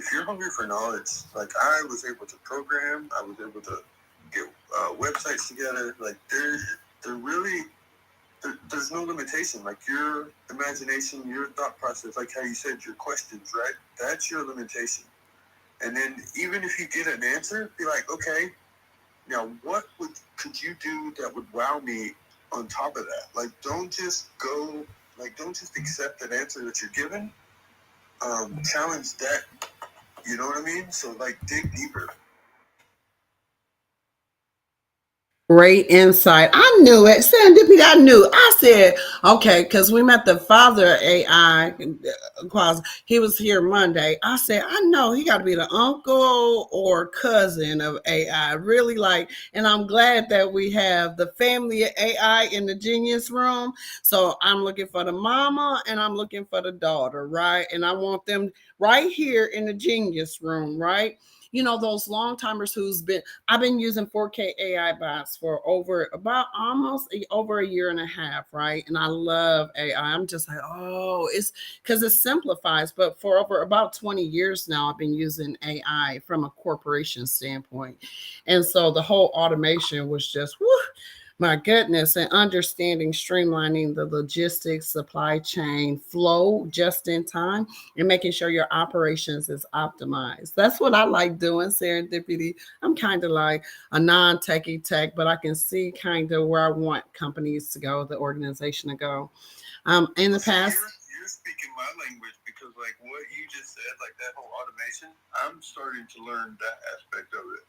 if you're hungry for knowledge, like I was able to program, I was able to get websites together. Like there's no limitation. Like your imagination, your thought process, like how you said, your questions, right? That's your limitation. And then even if you get an answer, be like, okay, now what could you do that would wow me on top of that? Like don't just accept that answer that you're given. Challenge that. You know what I mean? So like dig deeper. Great insight. I knew it. Serendipity, I knew. I said, okay, because we met the father of AI. He was here Monday. I said, I know he got to be the uncle or cousin of AI. Really like, and I'm glad that we have the family of AI in the genius room. So I'm looking for the mama and I'm looking for the daughter, right? And I want them right here in the genius room, right? Those long timers I've been using 4K AI bots for over a year and a half, right? And I love AI. I'm just like, oh, it's because it simplifies. But for over about 20 years now, I've been using AI from a corporation standpoint. And so the whole automation was just, whew, my goodness, and understanding, streamlining the logistics, supply chain flow just in time, and making sure your operations is optimized. That's what I like doing, serendipity. I'm kind of like a non-techie tech, but I can see kind of where I want companies to go, the organization to go. In the past, you're speaking my language because like what you just said, like that whole automation, I'm starting to learn that aspect of it.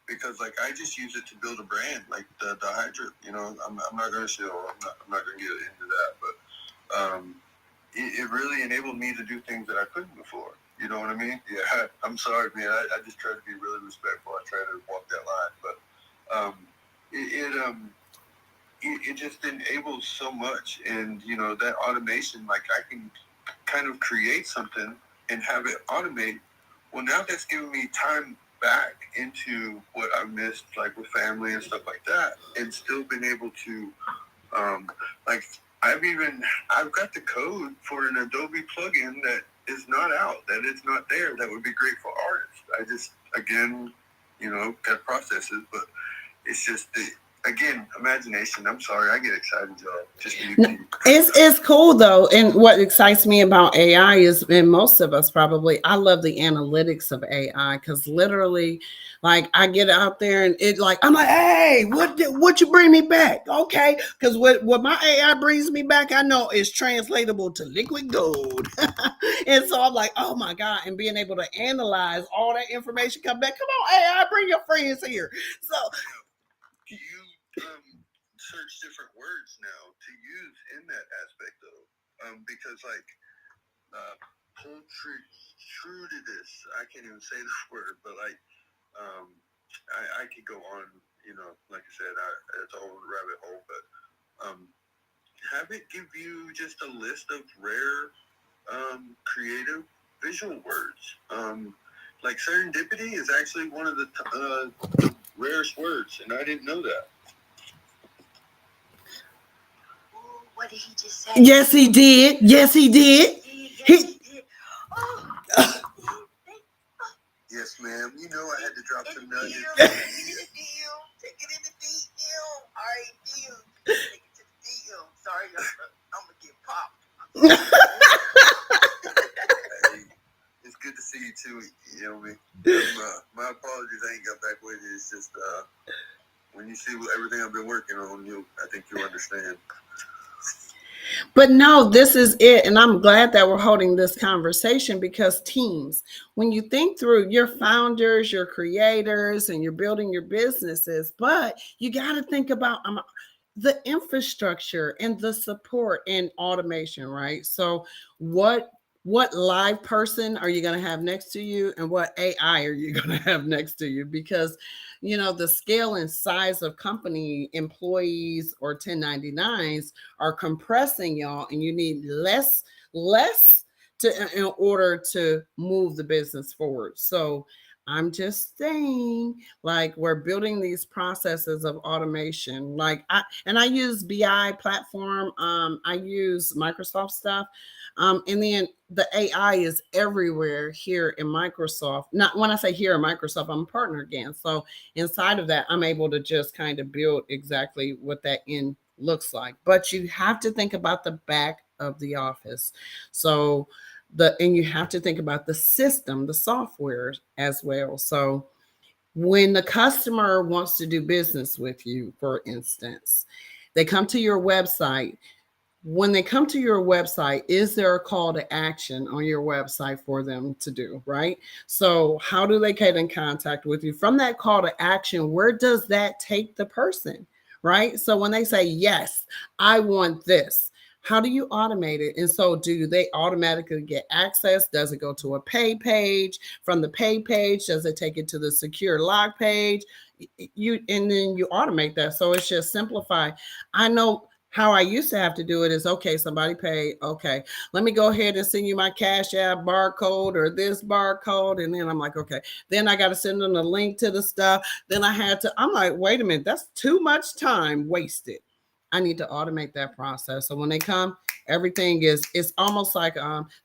Because like I just use it to build a brand, like the Hydra. I'm not gonna show. I'm not gonna get into that, but it really enabled me to do things that I couldn't before. You know what I mean? Yeah. I'm sorry, man. I just try to be really respectful. I try to walk that line, but it just enables so much, and that automation. Like I can kind of create something and have it automate. Well, now that's giving me time back into what I missed, like with family and stuff like that, and still been able to, like I've got the code for an Adobe plugin that is not out, that is not there, that would be great for artists. I just, again, got processes, but it's just again, imagination. I'm sorry, I get excited, y'all. Just it's cool though, and what excites me about AI is, and most of us probably, I love the analytics of AI because literally, like I get out there and I'm like, hey, what you bring me back? Okay, because what my AI brings me back, I know is translatable to liquid gold, and so I'm like, oh my god, and being able to analyze all that information, come back, come on, AI, bring your friends here, so. You search different words now to use in that aspect though, because like poultry this, I can't even say the word, but like I could go on, like I said, it's a whole rabbit hole, but have it give you just a list of rare creative visual words. Like serendipity is actually one of the rarest words, and I didn't know that. What did he just say? Yes, he did. Yes, he did. Yes, he did. Oh. Yes, ma'am. I had to drop some nuggets. Take it in the DM. All right, DM. Take it to the DM. Sorry, I'm going to get popped. Hey, it's good to see you too. You know what I mean? My apologies, I ain't got back with you. It's just when you see everything I've been working on, I think you'll understand. But no, this is it. And I'm glad that we're holding this conversation because teams, when you think through your founders, your creators, and you're building your businesses, but you got to think about the infrastructure and the support and automation, right? So what live person are you going to have next to you and what AI are you going to have next to you? Because the scale and size of company employees or 1099s are compressing, y'all, and you need less to in order to move the business forward. So I'm just saying, like we're building these processes of automation. I use BI platform. I use Microsoft stuff. And then the AI is everywhere here in Microsoft. Not when I say here in Microsoft, I'm a partner again. So inside of that, I'm able to just kind of build exactly what that end looks like. But you have to think about the back of the office. So and you have to think about the system, the software as well. So when the customer wants to do business with you, for instance, they come to your website. When they come to your website, is there a call to action on your website for them to do, right? So how do they get in contact with you? From that call to action, where does that take the person, right? So when they say, yes, I want this, how do you automate it? And so do they automatically get access? Does it go to a pay page? From the pay page, does it take it to the secure log page? And then you automate that. So it's just simplified. I know how I used to have to do it is, okay, somebody paid. Okay, let me go ahead and send you my Cash App barcode or this barcode. And then I'm like, okay, then I got to send them a link to the stuff. Then I'm like, wait a minute, that's too much time wasted. I need to automate that process. So when they come, everything it's almost like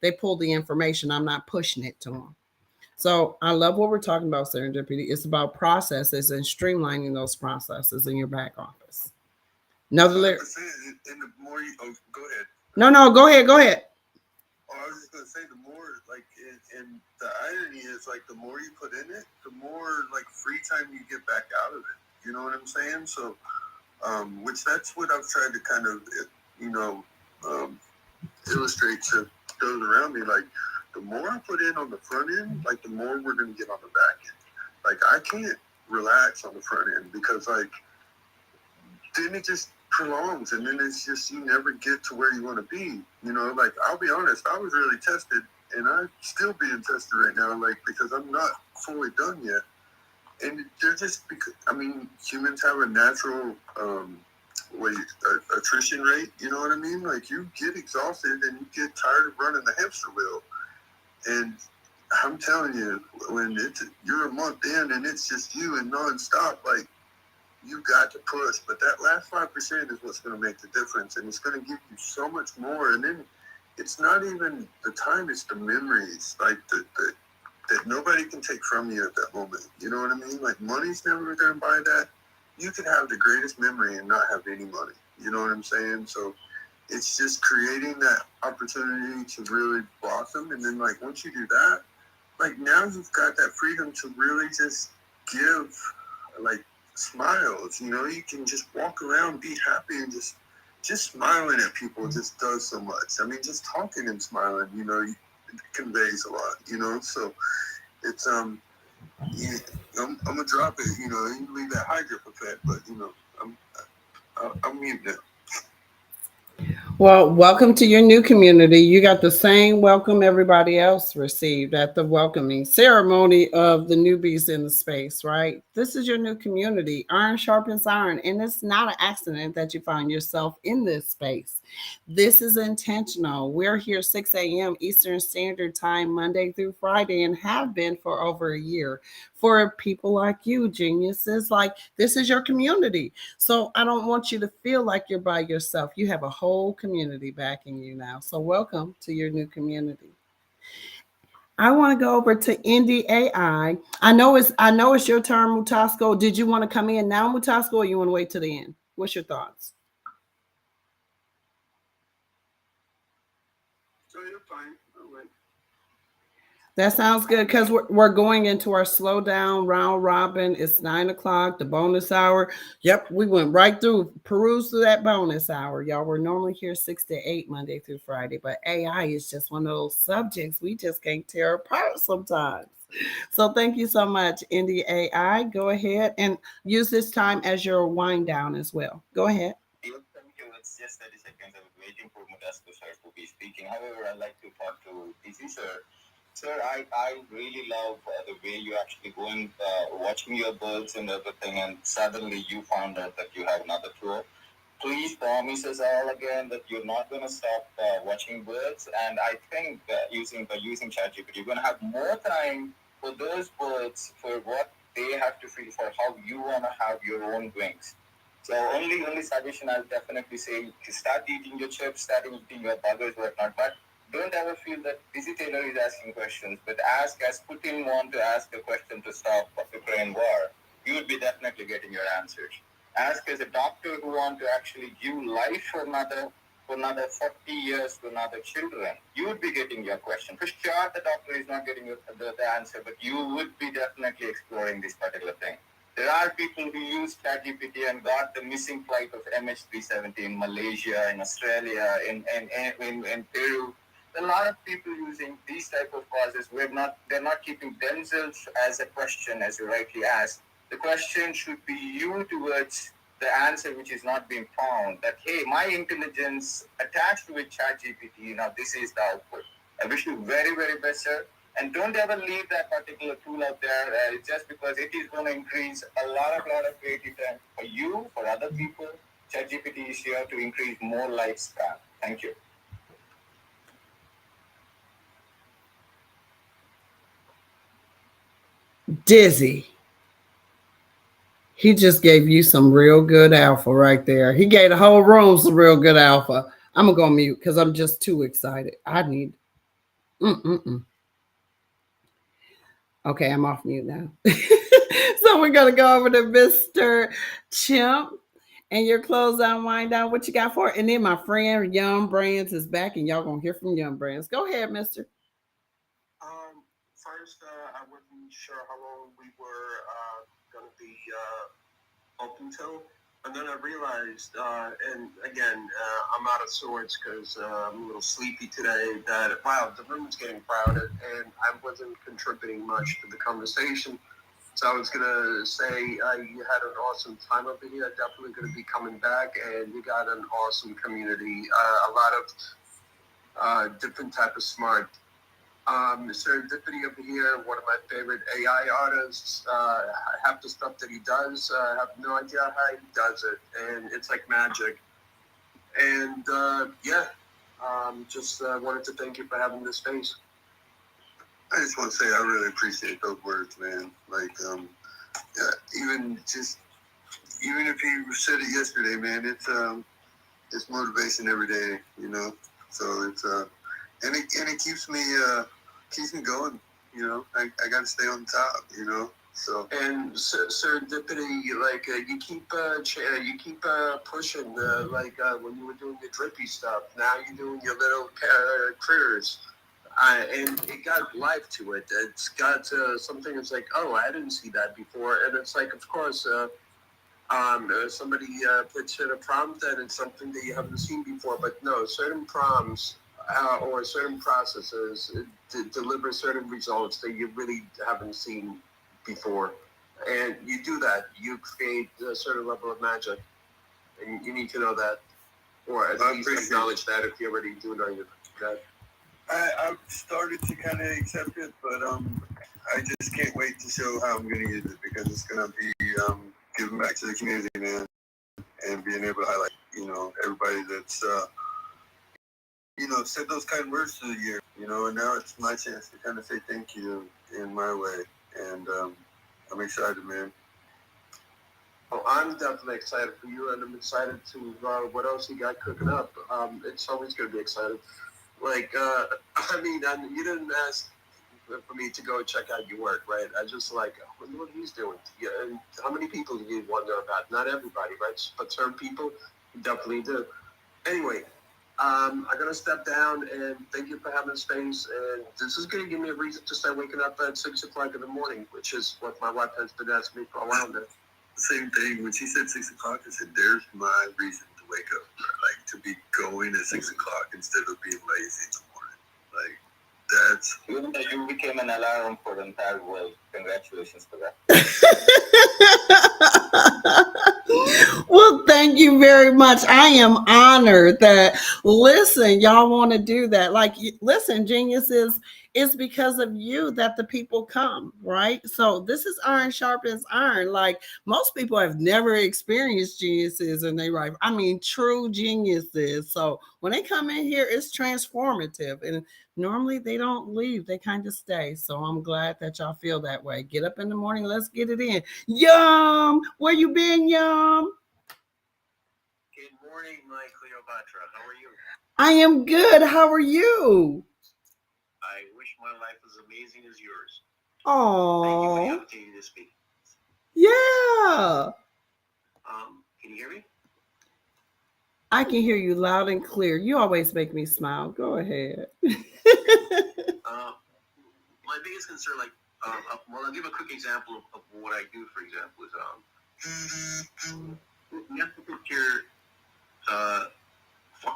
they pull the information. I'm not pushing it to them. So I love what we're talking about, serendipity. It's about processes and streamlining those processes in your back office. Another lyric. 100%. And the more you, oh, go ahead. No, go ahead. Oh, I was just gonna say the more like, and the irony is like the more you put in it, the more like free time you get back out of it. You know what I'm saying? So, which that's what I've tried to kind of, you know, illustrate to those around me. Like, the more I put in on the front end, like the more we're gonna get on the back end. Like, I can't relax on the front end because like then it just prolongs, and then it's just you never get to where you want to be. You know, like I'll be honest, I was really tested, and I'm still being tested right now, like because I'm not fully done yet. And they're just because I mean, humans have a natural attrition rate. You know what I mean? Like you get exhausted and you get tired of running the hamster wheel. And I'm telling you, when you're a month in and it's just you and nonstop, like. You got to push, but that last 5% is what's going to make the difference, and it's going to give you so much more. And then it's not even the time; it's the memories, like that nobody can take from you at that moment. You know what I mean? Like money's never going to buy that. You could have the greatest memory and not have any money. You know what I'm saying? So it's just creating that opportunity to really blossom, and then like once you do that, like now you've got that freedom to really just give, like. Smiles, you know, you can just walk around, be happy, and just smiling at people just does so much. I mean, just talking and smiling, you know, it conveys a lot, you know. So it's yeah, I'm gonna drop it, you know. You leave that hydro effect, but you know, I'm mute now. Well, welcome to your new community. You got the same welcome everybody else received at the welcoming ceremony of the newbies in the space, right? This is your new community. Iron sharpens iron, and it's not an accident that you find yourself in this space. This is intentional. We're here 6 a.m. Eastern Standard Time, Monday through Friday, and have been for over a year. For people like you, geniuses, like this is your community. So I don't want you to feel like you're by yourself. You have a whole community backing you now. So welcome to your new community. I want to go over to Indie AI. I know it's your turn, Mutasco. Did you want to come in now, Mutasco, or you want to wait to the end? What's your thoughts? So you're fine. All right. That sounds good because we're going into our slow down round robin. It's 9 o'clock, the bonus hour. Yep, we went right through, peruse through that bonus hour. Y'all, we're normally here 6 to 8 Monday through Friday, but AI is just one of those subjects we just can't tear apart sometimes. So thank you so much, Indie AI. Go ahead and use this time as your wind down as well. Go ahead. Thank you. It's just 30 seconds. I was waiting for Mutasco sir to be speaking. However, I'd like to talk to DC sir. Sir, I really love the way you actually going, watching your birds and everything, and suddenly you found out that you have another tour. Please promise us all again that you're not going to stop watching birds. And I think using ChatGPT, you're going to have more time for those birds, for what they have to feel, for how you want to have your own wings. So only suggestion I'll definitely say, start eating your chips, start eating your burgers, whatnot. But don't ever feel that Busy Taylor is asking questions, but ask as Putin want to ask a question to stop Ukraine war. You would be definitely getting your answers. Ask as a doctor who want to actually give life for another 40 years to another children. You would be getting your question. For sure, the doctor is not getting the answer, but you would be definitely exploring this particular thing. There are people who use ChatGPT and got the missing flight of MH370 in Malaysia, in Australia, in Peru. A lot of people using these type of causes where they're not keeping themselves as a question, as you rightly asked. The question should be you towards the answer which is not being found. That hey, my intelligence attached with ChatGPT, now this is the output. I wish you very, very best, sir. And don't ever leave that particular tool out there just because it is going to increase a lot of creative time for you, for other people. ChatGPT is here to increase more lifespan. Thank you. Dizzy. He just gave you some real good alpha right there. He gave the whole room some real good alpha. I'm gonna go mute because I'm just too excited. I need. Okay, I'm off mute now. So we're gonna go over to Mr. Chimp and your close down, wind down. What you got for it? And then my friend Young Brands is back, and y'all gonna hear from Young Brands. Go ahead, Mister. First, I wasn't sure how long we were going to be open till, and then I realized, and again, I'm out of sorts because I'm a little sleepy today, that, wow, the room's getting crowded, and I wasn't contributing much to the conversation. So I was going to say you had an awesome time over here, definitely going to be coming back, and you got an awesome community, a lot of different type of smart Serendipity over here, one of my favorite AI artists. I have the stuff that he does. I have no idea how he does it, and it's like magic. And just wanted to thank you for having this space. I just want to say I really appreciate those words, man. Like, even if you said it yesterday, man, it's motivation every day, you know. So it's and it keeps me going, you know. I got to stay on top, you know. So and serendipity, like you keep pushing, like when you were doing your drippy stuff. Now you're doing your little critters, and it got life to it. It's got something that's like, oh, I didn't see that before, and it's like, of course, somebody puts in a prompt and it's something that you haven't seen before. But no, certain prompts or certain processes deliver certain results that you really haven't seen before, and you do that, you create a certain level of magic, and you need to know that, or at least acknowledge that if you already do know that. I've started to kind of accept it, but I just can't wait to show how I'm going to use it, because it's going to be giving back to the community, man, and being able to highlight, you know, everybody that's said those kind words through the year, you know, and now it's my chance to kind of say thank you in my way, and I'm excited, man. Well, I'm definitely excited for you, and I'm excited to what else you got cooking up. It's always going to be exciting. Like, you didn't ask for me to go check out your work, right? I just like, I wonder what he's doing. Yeah, and how many people do you want to know about? Not everybody, right? But certain people definitely do. Anyway, I'm going to step down, and thank you for having space. And this is going to give me a reason to start waking up at 6 o'clock in the morning, which is what my wife has been asking me for a while now. Same thing. When she said 6 o'clock, I said, there's my reason to wake up, like to be going at 6 o'clock instead of being lazy in the morning. Like, that's... You became an alarm for the entire world. Congratulations for that. Well, thank you very much. I am honored that, listen, y'all want to do that. Like, listen, geniuses, it's because of you that the people come, right? So this is iron sharpens iron. Like, most people have never experienced geniuses in their life. I mean, true geniuses. So when they come in here, it's transformative. And Normally they don't leave, they kind of stay. So I'm glad that y'all feel that way. Get up in the morning, let's get it in. Yum! Where you been, Yum? Good morning, my Cleopatra. How are you? I am good. How are you? I wish my life was amazing as yours. Thank you for the Oh, opportunity to speak. yeah. Can you hear me? I can hear you loud and clear. You always make me smile. Go ahead. My biggest concern, I'll give a quick example of what I do. For example, is you have to picture.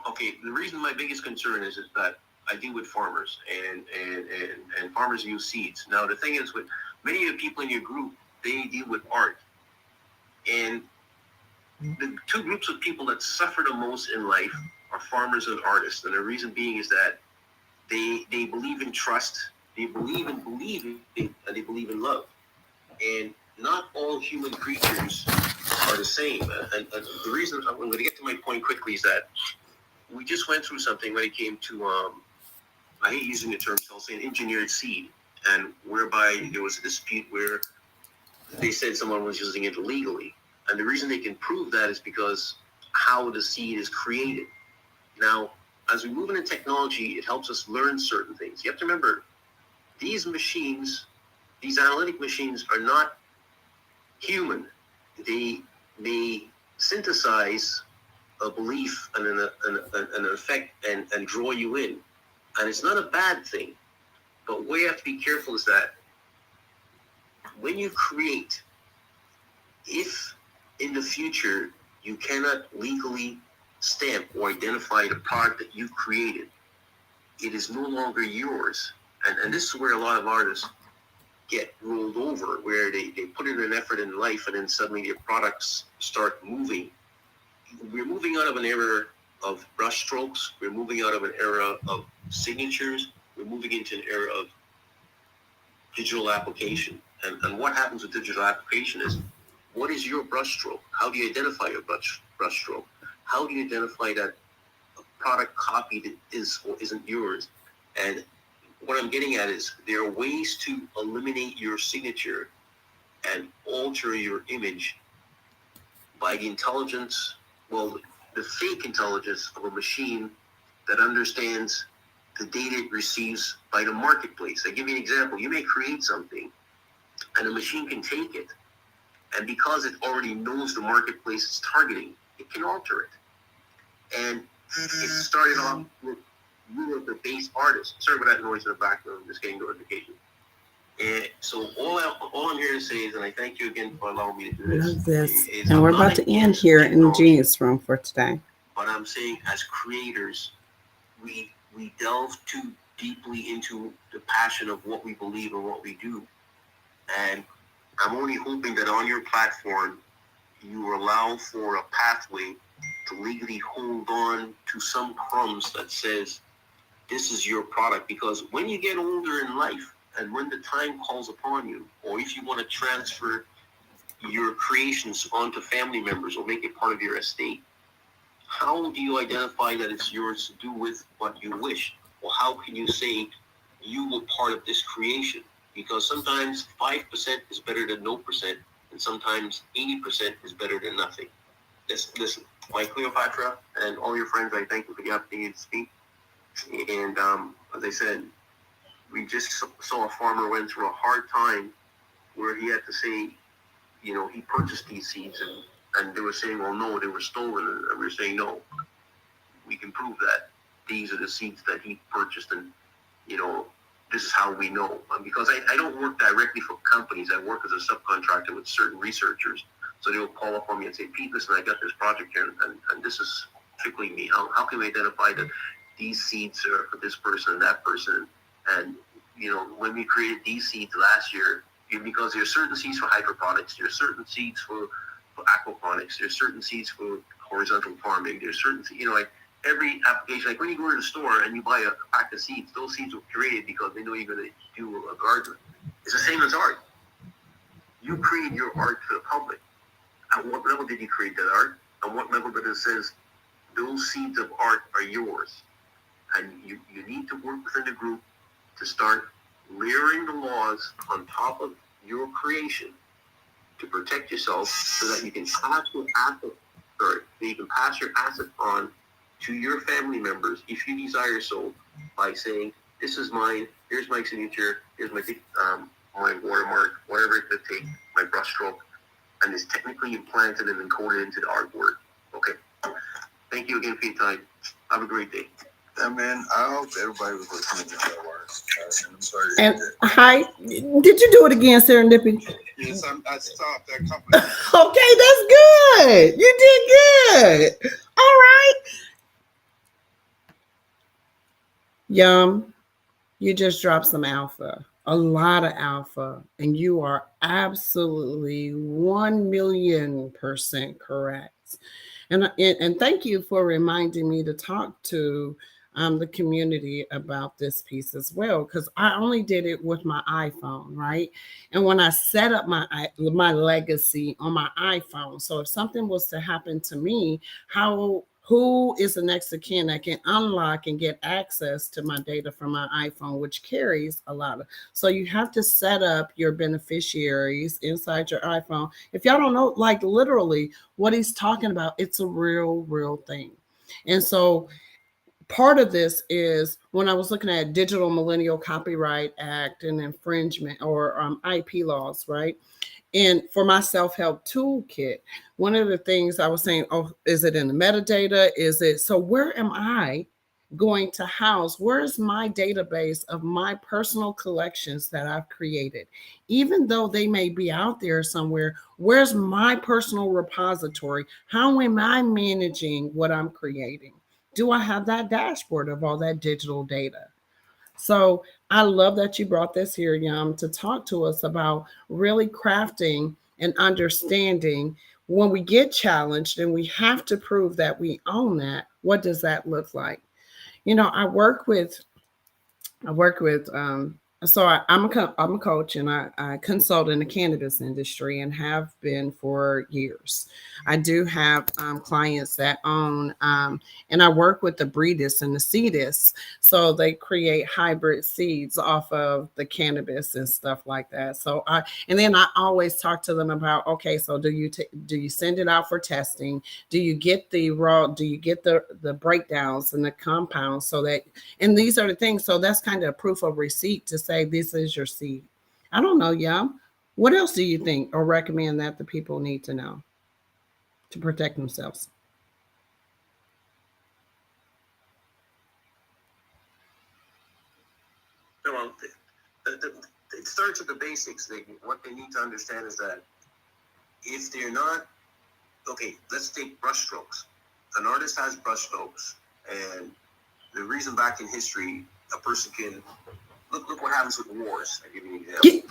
Okay, the reason my biggest concern is that I deal with farmers and farmers use seeds. Now the thing is, with many of the people in your group, they deal with art, and the two groups of people that suffer the most in life are farmers and artists. And the reason being is that they believe in trust, they believe in believing, and they believe in love. And not all human creatures are the same. And the reason I'm going to get to my point quickly is that we just went through something when it came to I hate using the term, so I'll say an engineered seed, and whereby there was a dispute where they said someone was using it illegally. And the reason they can prove that is because how the seed is created. Now, as we move into technology, it helps us learn certain things. You have to remember, these machines, these analytic machines are not human. They synthesize a belief and an effect and draw you in. And it's not a bad thing. But what you have to be careful is that when you create, if in the future you cannot legally stamp or identify the product that you've created, it is no longer yours. And this is where a lot of artists get rolled over, where they put in an effort in life and then suddenly their products start moving. We're moving out of an era of brushstrokes. We're moving out of an era of signatures. We're moving into an era of digital application. And what happens with digital application is, what is your brushstroke? How do you identify your brushstroke? How do you identify that a product copy that is or isn't yours? And what I'm getting at is, there are ways to eliminate your signature and alter your image by the intelligence, the fake intelligence of a machine that understands the data it receives by the marketplace. I give you an example. You may create something and a machine can take it, and because it already knows the marketplace it's targeting, it can alter it. And it started off with you were the base artist. Sorry about that noise in the background, just getting notification. And so all I'm here to say is, and I thank you again for allowing me to do this. Love this. And we're about to end here in the Genius Room for today. But I'm saying, as creators, we delve too deeply into the passion of what we believe and what we do. And I'm only hoping that on your platform, you allow for a pathway to legally hold on to some crumbs that says, this is your product. Because when you get older in life, and when the time calls upon you, or if you want to transfer your creations onto family members or make it part of your estate, how do you identify that it's yours to do with what you wish? Or how can you say you were part of this creation? Because sometimes 5% is better than no percent, and sometimes 80% is better than nothing. Listen, my Cleopatra and all your friends, I thank you for the opportunity to speak. And as I said, we just saw a farmer went through a hard time where he had to say, he purchased these seeds, and they were saying, well, no, they were stolen. And we were saying, no, we can prove that these are the seeds that he purchased, and, this is how we know. Because I don't work directly for companies. I work as a subcontractor with certain researchers. So they'll call up on me and say, Pete, listen, I got this project here, and this is particularly me. How can we identify that these seeds are for this person and that person? And, when we created these seeds last year, because there's certain seeds for hydroponics, there's certain seeds for aquaponics, there's certain seeds for horizontal farming, there's certain, like every application, like when you go to the store and you buy a pack of seeds, those seeds were created because they know you're going to do a garden. It's the same as art. You create your art to the public. At what level did you create that art? At what level that it says those seeds of art are yours? and you need to work within the group to start layering the laws on top of your creation to protect yourself so that you can pass your asset, on to your family members if you desire so, by saying, this is mine, here's my signature, here's my my watermark, whatever it takes, my brushstroke, and it's technically implanted and encoded into the artwork. Okay. Thank you again for your time. Have a great day. Yeah, man, I hope everybody was listening to that work. And I'm sorry. And hi, did you do it again, Serendipity? Yes, I stopped that company. Okay, that's good. You did good. All right. Yum, you just dropped some alpha, a lot of alpha, and you are absolutely 1,000,000% correct. And thank you for reminding me to talk to the community about this piece as well, because I only did it with my iPhone, right? And when I set up my legacy on my iPhone, so if something was to happen to me, who is the next of kin that can unlock and get access to my data from my iPhone, which carries a lot of. So you have to set up your beneficiaries inside your iPhone. If y'all don't know, like literally what he's talking about, it's a real thing. And so part of this is when I was looking at Digital Millennial Copyright Act and infringement or IP laws, right? And for my self-help toolkit, one of the things I was saying, oh, is it in the metadata? So where am I going to house? Where's my database of my personal collections that I've created? Even though they may be out there somewhere, where's my personal repository? How am I managing what I'm creating? Do I have that dashboard of all that digital data? So I love that you brought this here, Yum, to talk to us about really crafting and understanding when we get challenged and we have to prove that we own that. What does that look like? I work with I'm a coach and I consult in the cannabis industry and have been for years. I do have clients that own and I work with the breedists and the seedists, so they create hybrid seeds off of the cannabis and stuff like that. And then I always talk to them about, okay, so do you send it out for testing? Do you get the breakdowns and the compounds, so that, and these are the things, so that's kind of proof of receipt to say this is your seed. I don't know, Yum. What else do you think or recommend that the people need to know to protect themselves? Well, it starts with the basics. What they need to understand is that if they're not, okay, let's take brushstrokes. An artist has brushstrokes, and the reason back in history, a person can look what happens with wars. I'll give you an example.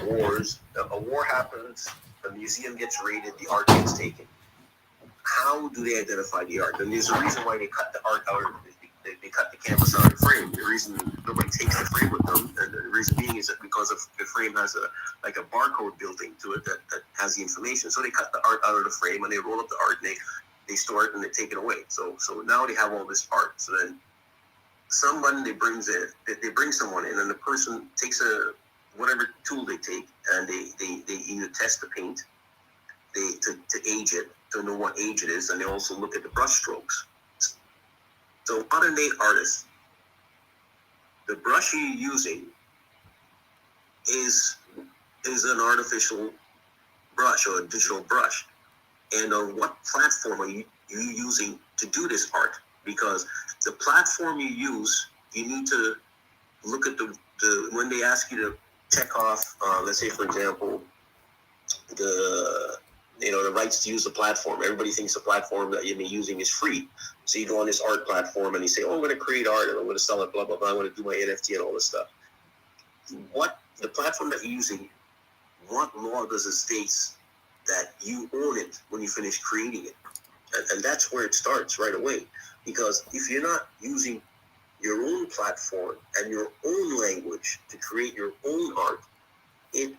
Wars, a war happens, a museum gets raided, the art gets taken. How do they identify the art? And there's a reason why they cut the art out. They cut the canvas out of the frame. The reason nobody takes the frame with them, and the reason being is that because of the frame has a barcode built into it that has the information. So they cut the art out of the frame and they roll up the art and they store it and they take it away. So now they have all this art. So then they bring someone in, and the person takes whatever tool they take, and they either test the paint, to age it, to know what age it is, and they also look at the brush strokes. So modern day artists, the brush you're using is an artificial brush or a digital brush. And on what platform are you using to do this art? Because the platform you use, you need to look at the when they ask you to check off, let's say for example, the rights to use the platform. Everybody thinks the platform that you're using is free. So you go on this art platform and you say, oh, I'm going to create art and I'm going to sell it, blah, blah, blah. I'm going to do my NFT and all this stuff. What the platform that you're using, what law does it state that you own it when you finish creating it? And that's where it starts right away. Because if you're not using your own platform and your own language to create your own art, it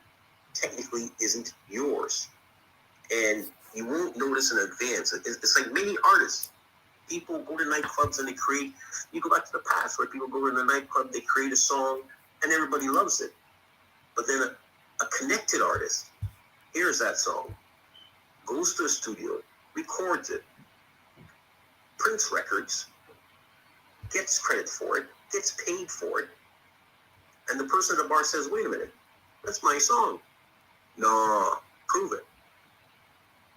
technically isn't yours. And you won't notice in advance. It's like many artists. People go to nightclubs and they create, you go back to the past where people go to the nightclub, they create a song and everybody loves it. But then a connected artist hears that song, goes to the studio, records it, prints records, gets credit for it, gets paid for it, and the person at the bar says, wait a minute, that's my song. No, prove it.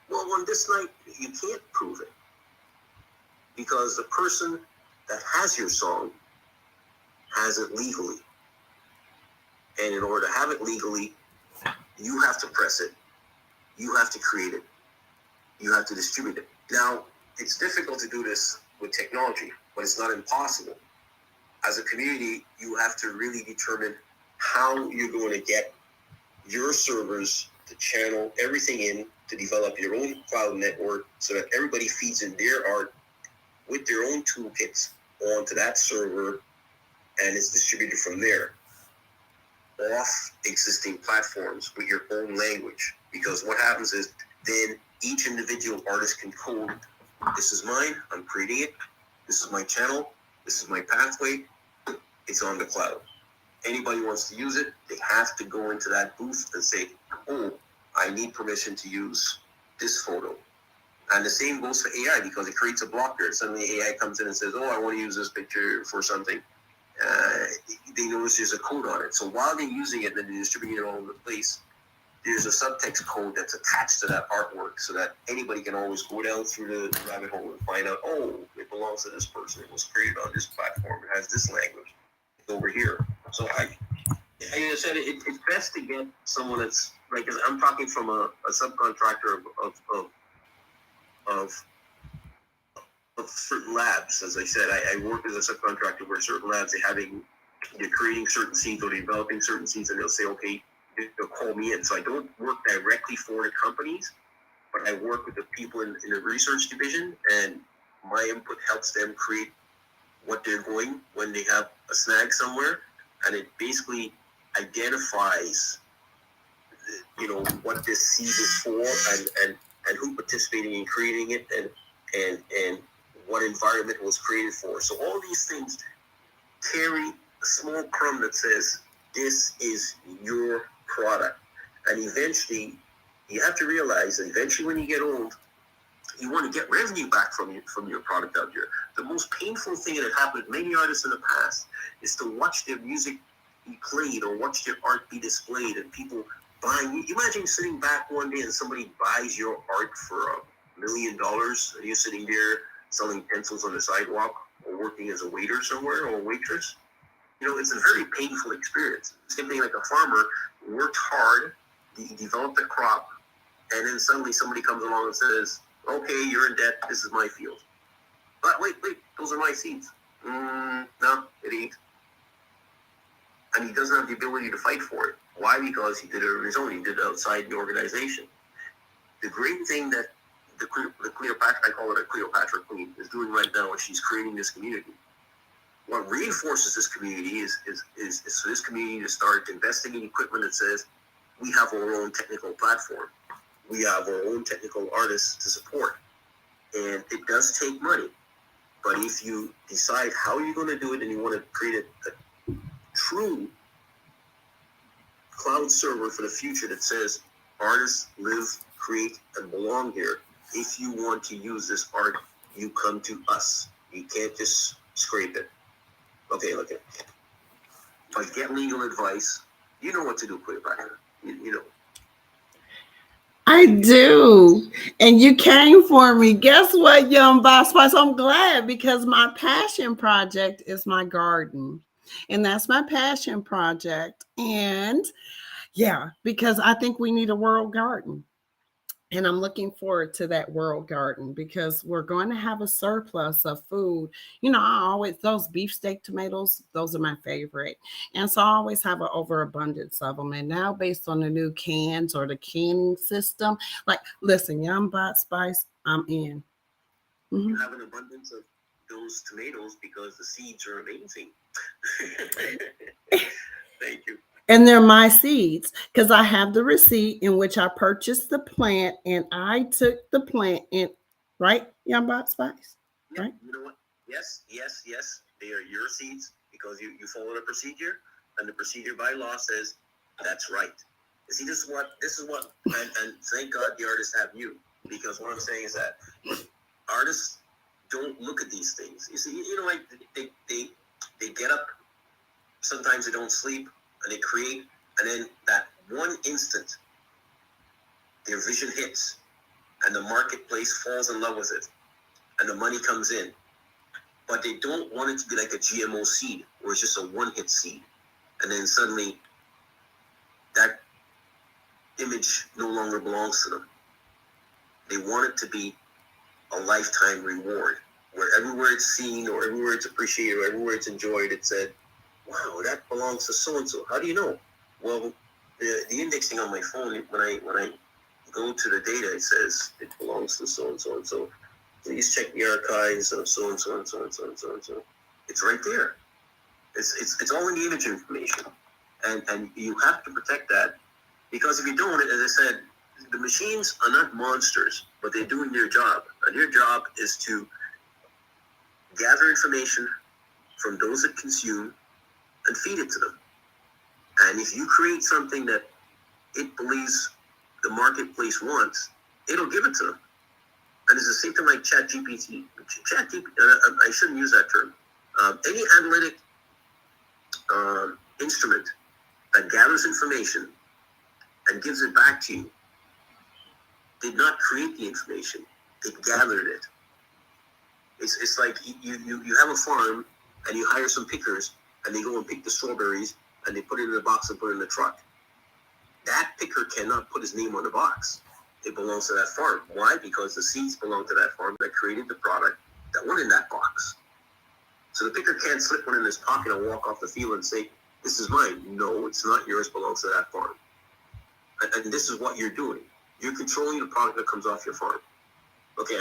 Well, on this night, you can't prove it because the person that has your song has it legally. And in order to have it legally, you have to press it. You have to create it. You have to distribute it. Now, it's difficult to do this with technology, but it's not impossible. As a community, you have to really determine how you're going to get your servers to channel everything in to develop your own cloud network so that everybody feeds in their art with their own toolkits onto that server and it's distributed from there off existing platforms with your own language. Because what happens is then each individual artist can code, this is mine, I'm creating it, this is my channel, this is my pathway, it's on the cloud. Anybody wants to use it, they have to go into that booth and say, oh, I need permission to use this photo. And the same goes for AI because it creates a block there. Suddenly AI comes in and says, oh, I want to use this picture for something. They notice there's a code on it. So while they're using it and they're distributing it all over the place, there's a subtext code that's attached to that artwork so that anybody can always go down through the rabbit hole and find out, oh, it belongs to this person. It was created on this platform. It has this language. It's over here. So like I said, it's best to get someone that's like, I'm talking from a subcontractor of certain labs. As I said, I work as a subcontractor where certain labs they're creating certain scenes or they're developing certain scenes, and they'll say, okay, they'll call me in. So I don't work directly for the companies, but I work with the people in the research division, and my input helps them create what they're going when they have a snag somewhere, and it basically identifies, what this seed is for and who participating in creating it and what environment it was created for. So all these things carry a small crumb that says, this is your product. And eventually, you have to realize that eventually when you get old, you want to get revenue back from your product out there. The most painful thing that happened to many artists in the past is to watch their music be played or watch their art be displayed and people buying. You imagine sitting back one day and somebody buys your art for $1 million and you're sitting there selling pencils on the sidewalk or working as a waiter somewhere or a waitress. It's a very painful experience. Same thing like a farmer worked hard, he developed a crop, and then suddenly somebody comes along and says, okay, you're in debt, this is my field. But wait, those are my seeds. No, it ain't. And he doesn't have the ability to fight for it. Why? Because he did it on his own. He did it outside the organization. The great thing that the Cleopatra, I call it a Cleopatra Queen, is doing right now is she's creating this community. What reinforces this community is for this community to start investing in equipment that says, we have our own technical platform. We have our own technical artists to support. And it does take money. But if you decide how you're going to do it and you want to create a true cloud server for the future that says artists live, create, and belong here, if you want to use this art, you come to us. You can't just scrape it. Okay, look at it. But get legal advice. You know what to do, Cleopatra. You know. I do. And you came for me. Guess what, Young Boss Spice? I'm glad because my passion project is my garden. And that's my passion project. And yeah, because I think we need a world garden. And I'm looking forward to that world garden because we're going to have a surplus of food. Those beefsteak tomatoes, those are my favorite. And so I always have an overabundance of them. And now based on the new cans or the canning system, listen, Young Bot Spice, I'm in. Mm-hmm. You have an abundance of those tomatoes because the seeds are amazing. Thank you. And they're my seeds because I have the receipt in which I purchased the plant and I took the plant in, right, Young Bot Spice? Right. You know what? Yes. They are your seeds because you follow the procedure, and the procedure by law says that's right. You see, this is what, and thank God the artists have you, because what I'm saying is that artists don't look at these things. You see, you know, like they get up. Sometimes they don't sleep, and they create, and then that one instant, their vision hits, and the marketplace falls in love with it, and the money comes in. But they don't want it to be like a GMO seed, where it's just a one-hit seed, and then suddenly that image no longer belongs to them. They want it to be a lifetime reward, where everywhere it's seen, or everywhere it's appreciated, or everywhere it's enjoyed, it said, wow, that belongs to so-and-so. How do you know? Well, the indexing on my phone, when I go to the data, it says it belongs to so-and-so and so. Please check the archives of so-and-so and so-and-so and so-and-so. It's right there. It's all in the image information. And you have to protect that, because if you don't, as I said, the machines are not monsters, but they're doing their job. And their job is to gather information from those that consume and feed it to them. And if you create something that it believes the marketplace wants, it'll give it to them. And it's the same thing like ChatGPT. I shouldn't use that term. Any analytic instrument that gathers information and gives it back to you did not create the information. It gathered it. It's like you have a farm and you hire some pickers, and they go and pick the strawberries, and they put it in a box and put it in the truck. That picker cannot put his name on the box. It belongs to that farm. Why? Because the seeds belong to that farm that created the product that went in that box. So the picker can't slip one in his pocket and walk off the field and say, this is mine. No, it's not yours, it belongs to that farm. And this is what you're doing. You're controlling the product that comes off your farm. Okay,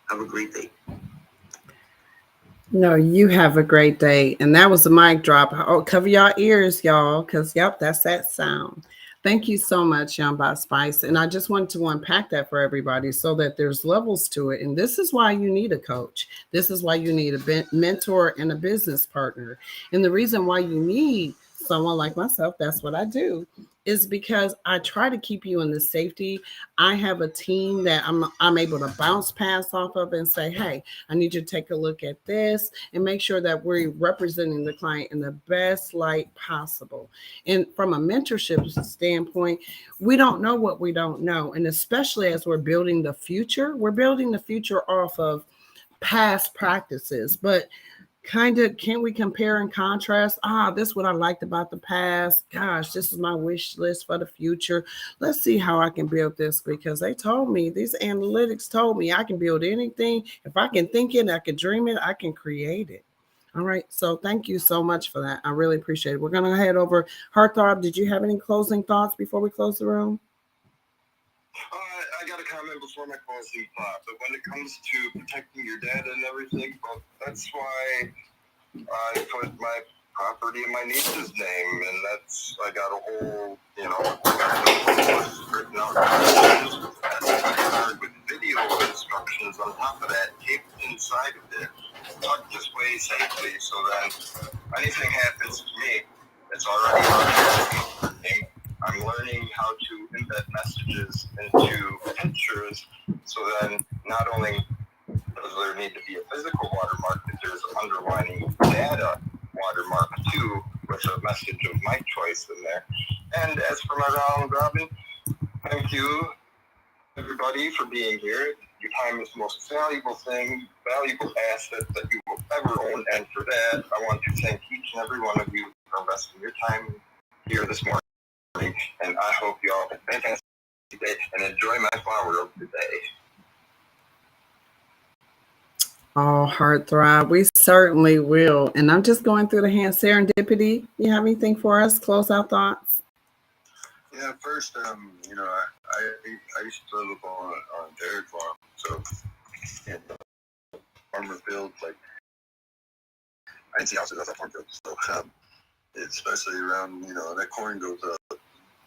have a great day. No, you have a great day. And that was a mic drop. Oh, cover your ears, y'all, because, yep, that's that sound. Thank you so much, Young by Spice. And I just wanted to unpack that for everybody so that there's levels to it. And this is why you need a coach. This is why you need a mentor and a business partner. And the reason why you need someone like myself, that's what I do, is because I try to keep you in the safety. I have a team that I'm able to bounce pass off of and say, hey, I need you to take a look at this and make sure that we're representing the client in the best light possible. And from a mentorship standpoint, we don't know what we don't know. And especially as we're building the future off of past practices. But kind of, can we compare and contrast? This is what I liked about the past. Gosh, this is my wish list for the future. Let's see how I can build this, because they told me, these analytics told me I can build anything. If I can think it, I can dream it, I can create it. All right. So thank you so much for that. I really appreciate it. We're going to head over. Heartthrob, did you have any closing thoughts before we close the room? I got a comment before my closing thought, but when it comes to protecting your data and everything, well, that's why I put my property in my niece's name, and I got a whole, written out with video instructions on top of that, taped inside of it, tucked this way safely, so that anything happens to me, it's already on me. I'm learning how to embed messages into pictures, so then not only does there need to be a physical watermark, but there's underlining data watermark too, with a message of my choice in there. And as for my round robin, thank you everybody for being here. Your time is the most valuable asset that you will ever own, and for that I want to thank each and every one of you for investing your time here this morning. And I hope you all have a fantastic day and enjoy my flower of the day. Oh, Heartthrob, we certainly will. And I'm just going through the hand. Serendipity, you have anything for us? Close out thoughts? Yeah, first, I used to live on a dairy farm, so in the farmer fields, like I didn't see houses at that farm field, so especially around, that corn goes up,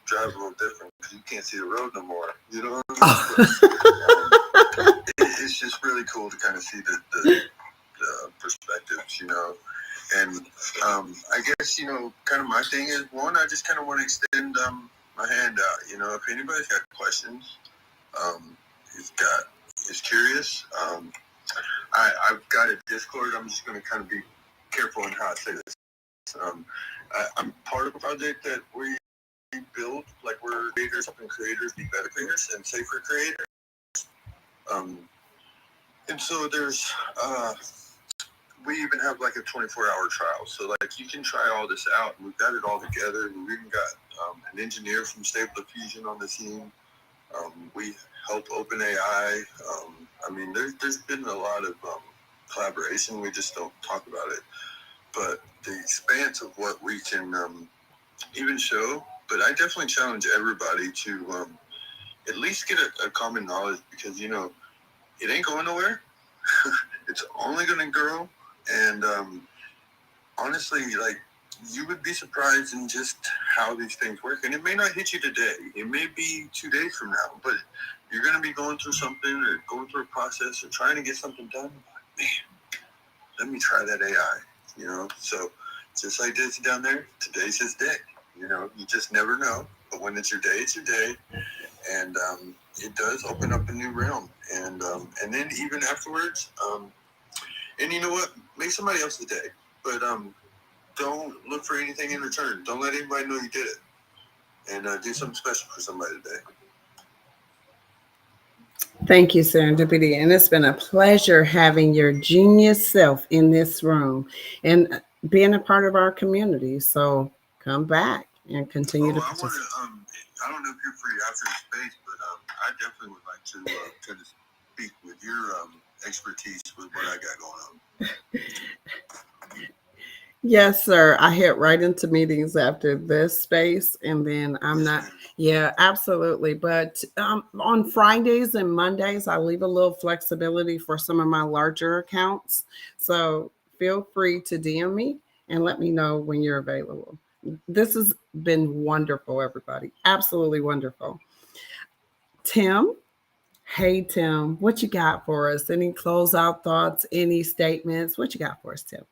drive a little different because you can't see the road no more. You know what I mean? It's it's just really cool to kind of see the perspectives, And I guess, kind of my thing is, one, I just kind of want to extend my hand out. If anybody's got questions, is curious, I've got a Discord. I'm just going to kind of be careful in how I say this. I'm part of a project that we build, like we're creators, helping creators be better creators and safer creators. And so there's, we even have like a 24-hour trial. So like you can try all this out. We've got it all together. We've even got an engineer from Stable Diffusion on the team. We help OpenAI. I mean, there's been a lot of collaboration. We just don't talk about it. But the expanse of what we can even show. But I definitely challenge everybody to at least get a common knowledge, because, it ain't going nowhere. It's only going to grow. And honestly, like, you would be surprised in just how these things work. And it may not hit you today. It may be 2 days from now. But you're going to be going through something or going through a process or trying to get something done. Man, let me try that AI, So just like this down there, today's his day. You just never know. But when it's your day, it's your day. And it does open up a new realm. And then even afterwards, and you know what? Make somebody else's day. But don't look for anything in return. Don't let anybody know you did it. And do something special for somebody today. Thank you, Serendipity. And it's been a pleasure having your genius self in this room and being a part of our community. So come back and continue to participate. I don't know if you're free after the space, but I definitely would like to kind of speak with your expertise with what I got going on. Yes, sir. I head right into meetings after this space, and then I'm not. Yeah, absolutely. But on Fridays and Mondays, I leave a little flexibility for some of my larger accounts. So feel free to DM me and let me know when you're available. This has been wonderful, everybody. Absolutely wonderful. Tim. Hey, Tim, what you got for us? Any closeout thoughts, any statements? What you got for us, Tim?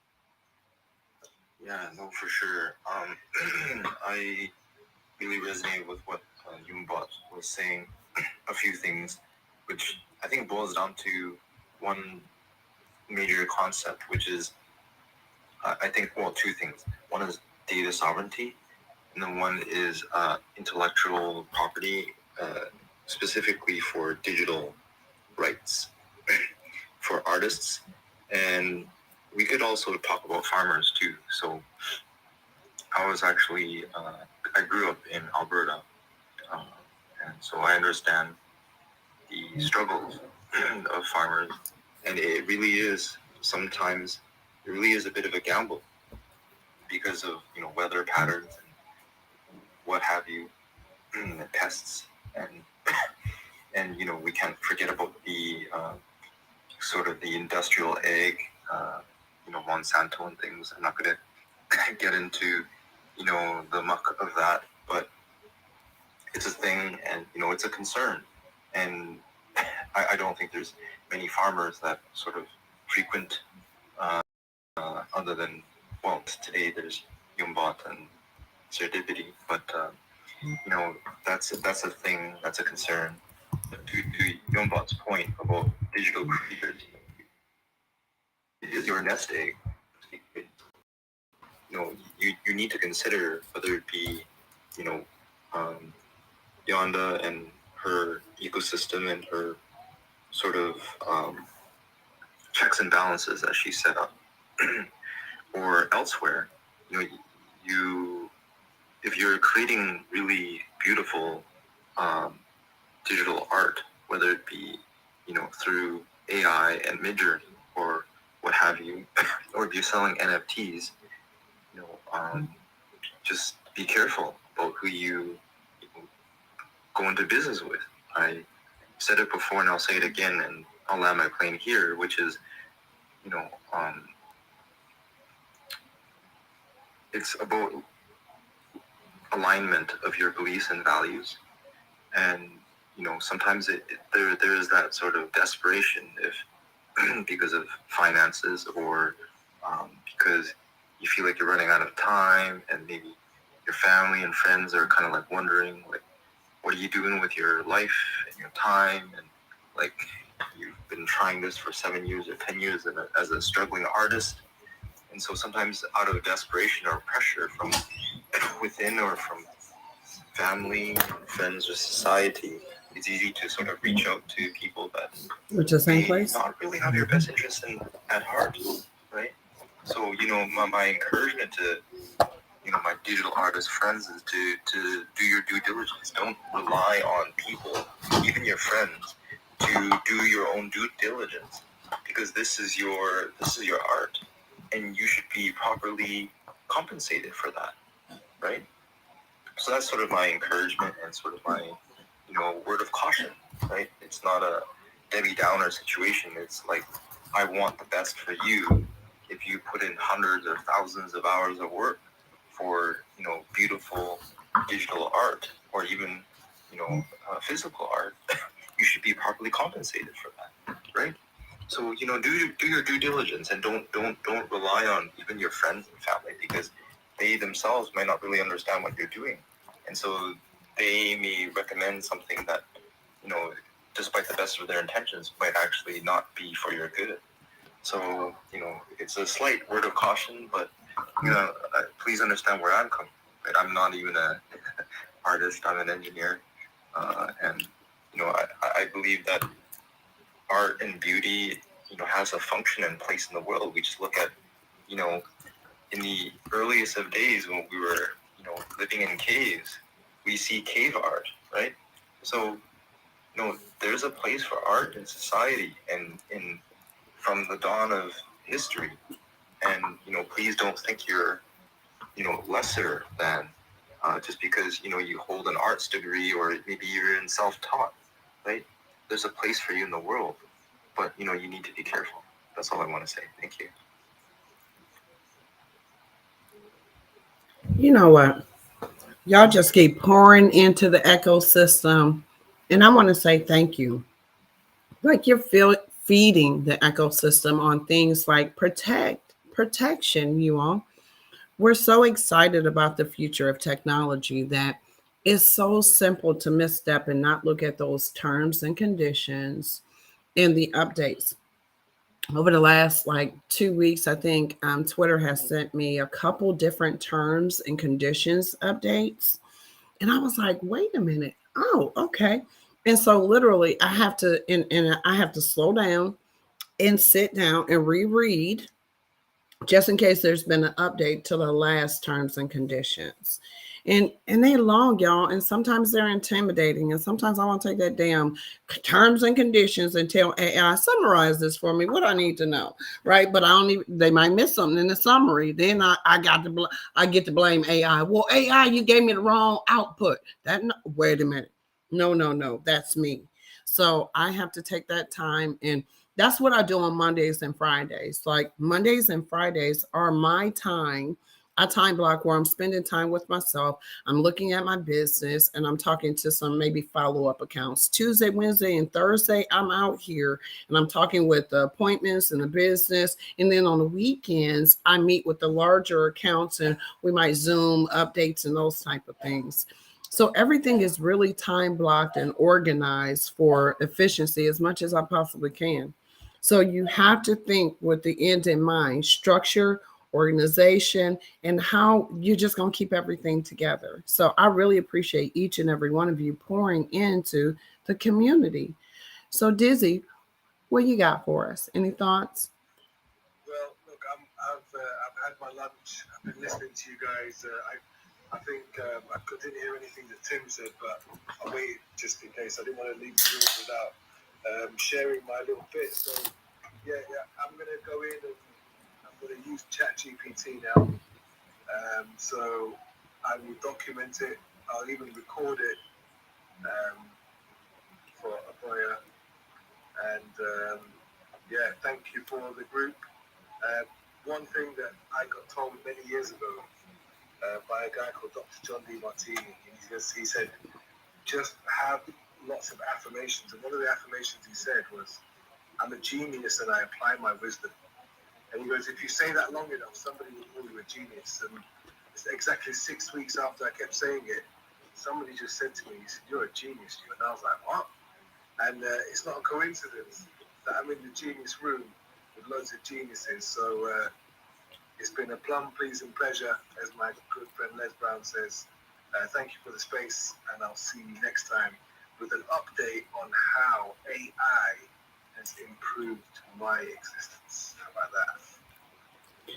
Yeah, no, for sure. I really resonate with what Yaeunda was saying. A few things, which I think boils down to one major concept, which is, I think, well, two things. One is data sovereignty, and then one is intellectual property, specifically for digital rights for artists. And we could also talk about farmers too. So I was actually, I grew up in Alberta, and so I understand the struggles of farmers, and it really is sometimes, it really is a bit of a gamble because of, weather patterns and what have you, pests, and we can't forget about the sort of the industrial egg, Monsanto and things. I'm not going to get into, the muck of that, but it's a thing, and, it's a concern. And I don't think there's many farmers that sort of frequent, other than, well, today there's Yaeunda and Serendipity, but, that's a thing, that's a concern. To Yaeunda's point about digital creators, is your nest egg. You need to consider whether it be, Yaeunda and her ecosystem and her sort of checks and balances that she set up, or elsewhere. If you're creating really beautiful digital art, whether it be, through AI and Midjourney or what have you, or if you're selling NFTs, just be careful about who you go into business with. I said it before and I'll say it again, and I'll land my plane here, which is, it's about alignment of your beliefs and values. And sometimes there is that sort of desperation if because of finances or because you feel like you're running out of time, and maybe your family and friends are kind of like wondering, like, what are you doing with your life and your time? And like, you've been trying this for 7 years or 10 years as a struggling artist. And so sometimes out of desperation or pressure from within or from family, friends, or society, it's easy to sort of reach out to people that Which is same may place. not really have your best interest at heart, right? So, my encouragement to, my digital artist friends is to do your due diligence. Don't rely on people, even your friends, to do your own due diligence, because this is your art, and you should be properly compensated for that, right? So that's sort of my encouragement and sort of my, word of caution, right? It's not a Debbie Downer situation. It's like, I want the best for you. If you put in hundreds or thousands of hours of work for, beautiful digital art, or even, physical art, you should be properly compensated for that, right? So, do your due diligence, and don't rely on even your friends and family, because they themselves might not really understand what you're doing. And so they may recommend something that, despite the best of their intentions, might actually not be for your good. So, it's a slight word of caution, but, please understand where I'm coming from. Right? I'm not even an artist, I'm an engineer. And, I believe that art and beauty, has a function and place in the world. We just look at, in the earliest of days when we were, living in caves, we see cave art, right? So, there's a place for art in society and from the dawn of history. And, please don't think you're, lesser than just because, you hold an arts degree, or maybe you're in self-taught, right? There's a place for you in the world, but, you need to be careful. That's all I want to say. Thank you. You know what? Y'all just keep pouring into the ecosystem. And I want to say thank you. Like you're feeding the ecosystem on things like protection, you all. We're so excited about the future of technology that it's so simple to misstep and not look at those terms and conditions in the updates. Over the last like 2 weeks, I think Twitter has sent me a couple different terms and conditions updates. And I was like, wait a minute. Oh, okay. And so literally and I have to slow down and sit down and reread just in case there's been an update to the last terms and conditions. And they long, y'all, and sometimes they're intimidating, and sometimes I want to take that damn terms and conditions and tell AI, summarize this for me, what I need to know, right? But I don't even, they might miss something in the summary. Then I get to blame AI. Well, AI, you gave me the wrong output. Wait a minute, no, that's me. So I have to take that time, and that's what I do on Mondays and Fridays. Like Mondays and Fridays are my time, a time block where I'm spending time with myself. I'm looking at my business and I'm talking to some maybe follow-up accounts. Tuesday, Wednesday, and Thursday, I'm out here and I'm talking with the appointments and the business. And then on the weekends, I meet with the larger accounts and we might Zoom updates and those type of things. So everything is really time blocked and organized for efficiency as much as I possibly can. So you have to think with the end in mind, structure, organization, and how you're just going to keep everything together. So I really appreciate each and every one of you pouring into the community. So Dizzy, what you got for us? Any thoughts? Well, look, I've had my lunch. I've been listening to you guys. I think I didn't hear anything that Tim said, but I'll wait just in case. I didn't want to leave the room without sharing my little bit. So yeah, I'm gonna go in and I'm gonna use ChatGPT now. So I will document it. I'll even record it for a player. And yeah, thank you for the group. One thing that I got told many years ago by a guy called Dr. John D. Martini, he said, just have lots of affirmations, and one of the affirmations he said was, "I'm a genius and I apply my wisdom." And he goes, "If you say that long enough, somebody will call you a genius." And it's exactly 6 weeks after I kept saying it, somebody just said to me, he said, "You're a genius, you." And I was like, "What?" And it's not a coincidence that I'm in the genius room with loads of geniuses. So it's been a plum pleasing pleasure, as my good friend Les Brown says. Thank you for the space, and I'll see you next time with an update on how AI has improved my existence. How about that?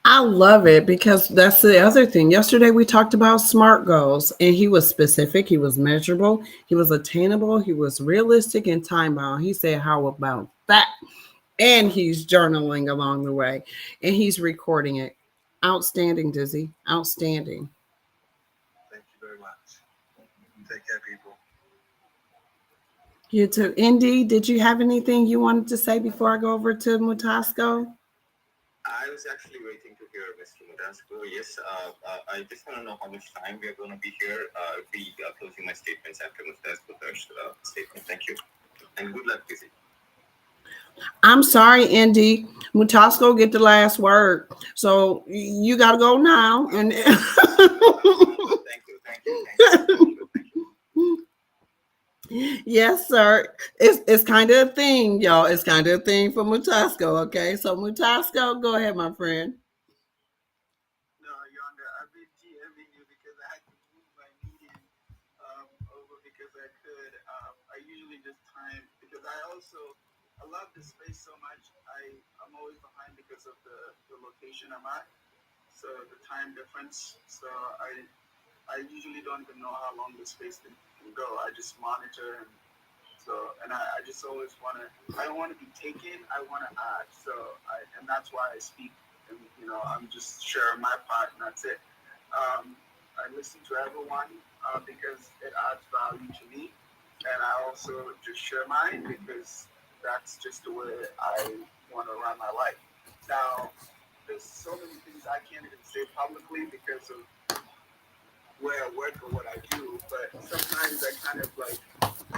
I love it, because that's the other thing. Yesterday we talked about SMART goals, and he was specific, he was measurable, he was attainable, he was realistic and time bound. He said, "How about that?" And he's journaling along the way, and he's recording it. Outstanding, Dizzy. Outstanding. Thank you very much. Take care, people. You too. Indy, did you have anything you wanted to say before I go over to Mutasco? I was actually waiting to hear Mr. Mutasco. Yes, I just want to know how much time we are going to be here. I'll be closing my statements after Mutasco's statement. Thank you. And good luck, Dizzy. I'm sorry, Indy. Mutasco get the last word. So you got to go now. And Thank you. Yes, sir. It's kind of a thing, y'all. It's kind of a thing for Mutasco. Okay, so Mutasco, go ahead, my friend. No, Yaeunda, I've been GMing you because I had to move my meeting over because I could. I usually just time because I love this space so much. I'm always behind because of the location I'm at, so the time difference. So I usually don't even know how long the space can go. I just monitor, and I just always want to. I don't want to be taken. I want to add. And that's why I speak. And I'm just sharing my part, and that's it. I listen to everyone because it adds value to me, and I also just share mine because that's just the way I want to run my life. Now, there's so many things I can't even say publicly because of where I work or what I do, but sometimes I kind of like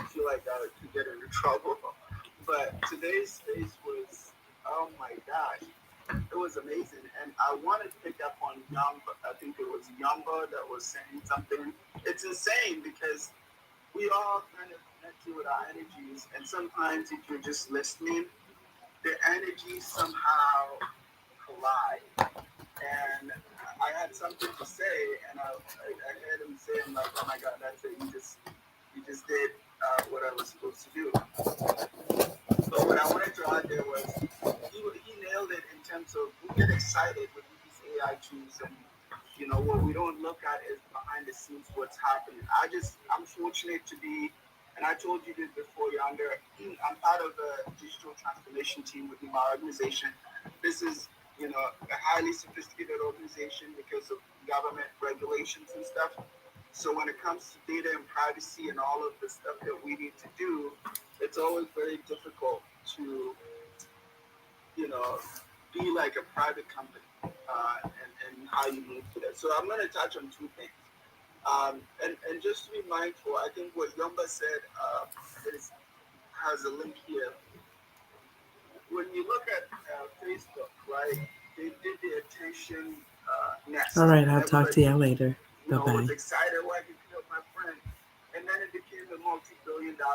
feel like I could get into trouble. But today's space was, oh my gosh, it was amazing. And I wanted to pick up on Yamba. I think it was Yamba that was saying something. It's insane because we all kind of connect with our energies, and sometimes if you're just listening, the energies somehow collide. And I had something to say, and I heard him saying like, "Oh my God, that's it! You just did what I was supposed to do." But what I wanted to add there was he nailed it in terms of we get excited with these AI tools, and what we don't look at is behind the scenes what's happening. I'm fortunate to be, and I told you this before, Yaeunda. I'm part of a digital transformation team within my organization. This is a highly sophisticated organization because of government regulations and stuff. So when it comes to data and privacy and all of the stuff that we need to do, it's always very difficult to, be like a private company and how you move to that. So I'm going to touch on two things. And just to be mindful, I think what Yamba said has a link here. When you look at Facebook, right, they did the attention nest. All right, I'll talk to y'all later. Bye-bye. Was excited like,